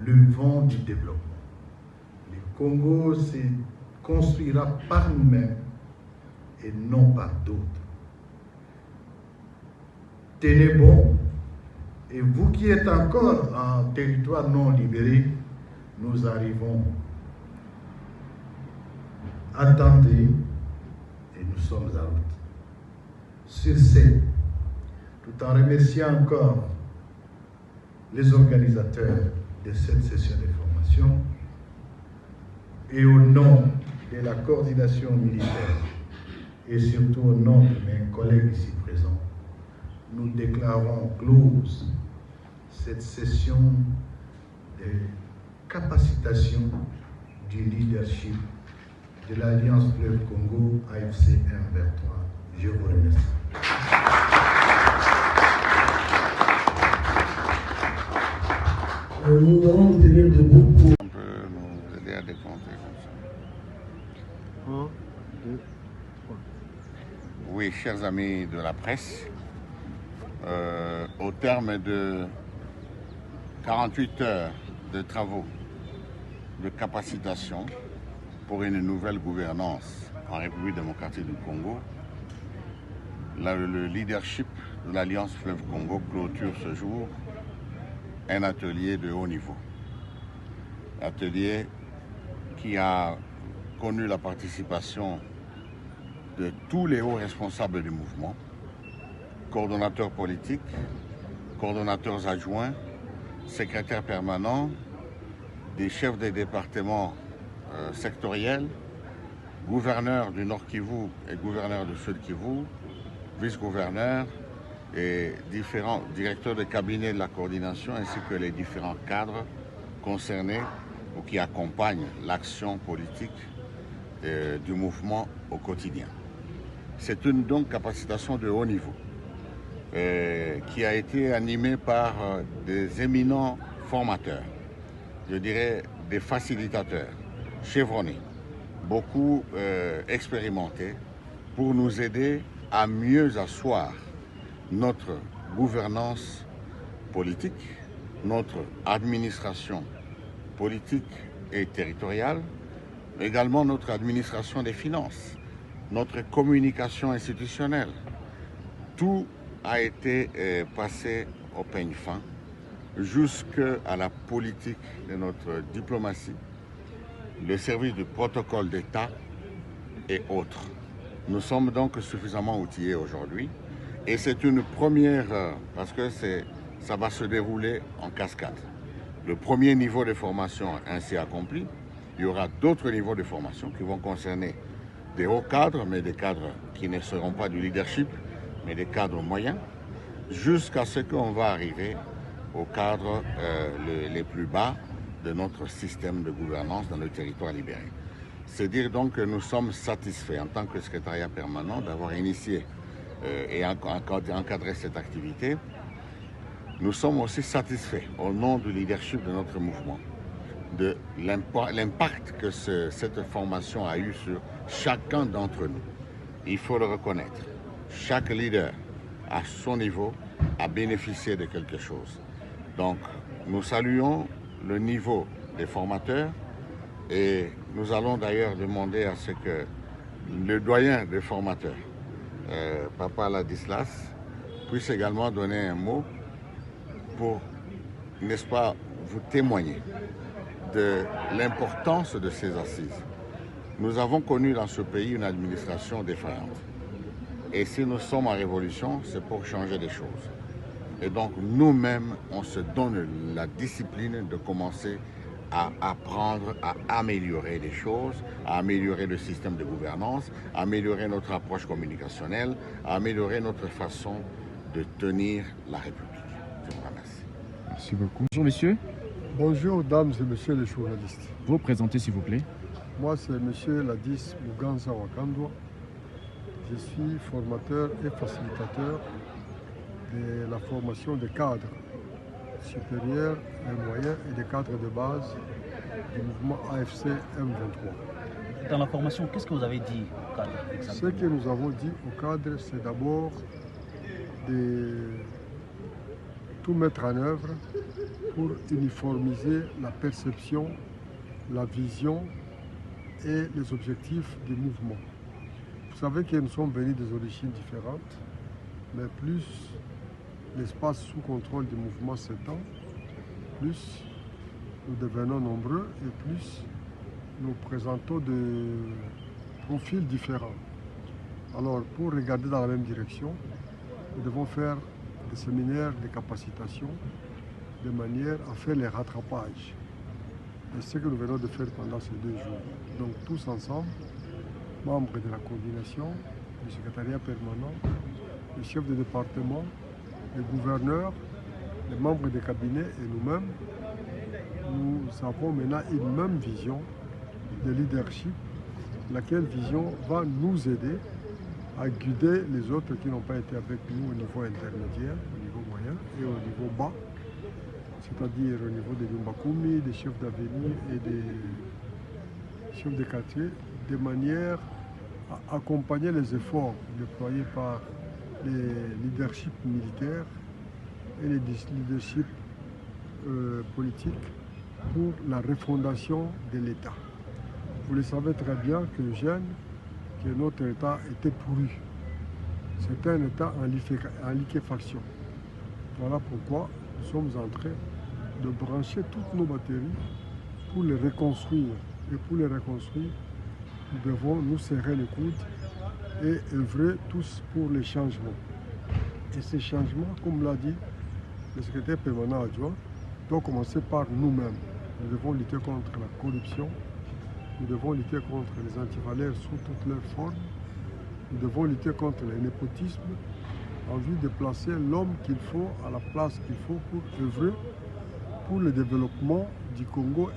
le vent du développement. Le Congo se construira par nous-mêmes et non par d'autres. Tenez bon, et vous qui êtes encore en territoire non libéré, nous arrivons. Attendez, et nous sommes en route. Sur ce, tout en remerciant encore les organisateurs de cette session de formation et au nom de la coordination militaire et surtout au nom de mes collègues ici présents, nous déclarons close cette session de capacitation du leadership de l'Alliance Fleuve Congo AFC M23. Je vous remercie. Nous allons nous tenir debout pour... On peut nous aider à décompter comme ça. 1, 2, 3. Oui, chers amis de la presse, au terme de 48 heures de travaux de capacitation pour une nouvelle gouvernance en République démocratique du Congo, le leadership de l'Alliance Fleuve Congo clôture ce jour un atelier de haut niveau. Atelier qui a connu la participation de tous les hauts responsables du mouvement, coordonnateurs politiques, coordonnateurs adjoints, secrétaires permanents, des chefs des départements sectoriels, gouverneurs du Nord Kivu et gouverneurs du Sud Kivu, vice-gouverneurs et différents directeurs de cabinet de la coordination ainsi que les différents cadres concernés ou qui accompagnent l'action politique du mouvement au quotidien. C'est une donc capacitation de haut niveau qui a été animée par des éminents formateurs, je dirais des facilitateurs chevronnés, beaucoup expérimentés pour nous aider à mieux asseoir notre gouvernance politique, notre administration politique et territoriale, mais également notre administration des finances, notre communication institutionnelle. Tout a été passé au peigne fin, jusqu'à la politique de notre diplomatie, le service du protocole d'État et autres. Nous sommes donc suffisamment outillés aujourd'hui et c'est une première, parce que ça va se dérouler en cascade. Le premier niveau de formation ainsi accompli, il y aura d'autres niveaux de formation qui vont concerner des hauts cadres, mais des cadres qui ne seront pas du leadership, mais des cadres moyens, jusqu'à ce qu'on va arriver aux cadres les plus bas de notre système de gouvernance dans le territoire libéré. C'est dire donc que nous sommes satisfaits en tant que secrétariat permanent d'avoir initié et encadré cette activité. Nous sommes aussi satisfaits au nom du leadership de notre mouvement de l'impact que cette formation a eu sur chacun d'entre nous. Il faut le reconnaître. Chaque leader, à son niveau, a bénéficié de quelque chose. Donc, nous saluons le niveau des formateurs et nous allons d'ailleurs demander à ce que le doyen des formateurs, Papa Ladislas, puisse également donner un mot pour, n'est-ce pas, vous témoigner de l'importance de ces assises. Nous avons connu dans ce pays une administration défaillante. Et si nous sommes en révolution, c'est pour changer les choses. Et donc nous-mêmes, on se donne la discipline de commencer à apprendre à améliorer les choses, à améliorer le système de gouvernance, à améliorer notre approche communicationnelle, à améliorer notre façon de tenir la République. Je vous remercie. Merci beaucoup. Bonjour messieurs. Bonjour dames et messieurs les journalistes. Vous présentez s'il vous plaît. Moi c'est monsieur Ladis Muganza Wakandwa. Je suis formateur et facilitateur de la formation des cadres supérieurs et moyens et des cadres de base du mouvement AFC M23. Dans la formation, qu'est-ce que vous avez dit au cadre exactement? Ce que nous avons dit au cadre, c'est d'abord de tout mettre en œuvre pour uniformiser la perception, la vision et les objectifs du mouvement. Vous savez que nous sommes venus des origines différentes, mais plus l'espace sous contrôle du mouvement s'étend, plus nous devenons nombreux et plus nous présentons des profils différents. Alors, pour regarder dans la même direction, nous devons faire des séminaires de capacitation de manière à faire les rattrapages. Et c'est ce que nous venons de faire pendant ces 2 jours. Donc, tous ensemble, membres de la coordination, du secrétariat permanent, le chef de département, le gouverneur, les membres des cabinets et nous-mêmes, nous avons maintenant une même vision de leadership, laquelle vision va nous aider à guider les autres qui n'ont pas été avec nous au niveau intermédiaire, au niveau moyen et au niveau bas, c'est-à-dire au niveau des Lumbakumi, des chefs d'avenue et des chefs de quartier, de manière à accompagner les efforts déployés par les leaderships militaires et les leaderships politiques pour la refondation de l'État. Vous le savez très bien que notre État était pourri. C'était un État en liquéfaction. Voilà pourquoi nous sommes en train de brancher toutes nos batteries pour les reconstruire. Et pour les reconstruire, nous devons nous serrer les coudes et œuvrer tous pour les changements. Et ces changements, comme l'a dit le secrétaire permanent adjoint, doivent commencer par nous-mêmes. Nous devons lutter contre la corruption. Nous devons lutter contre les antivaleurs sous toutes leurs formes. Nous devons lutter contre le népotisme en vue de placer l'homme qu'il faut à la place qu'il faut pour œuvrer pour le développement du Congo.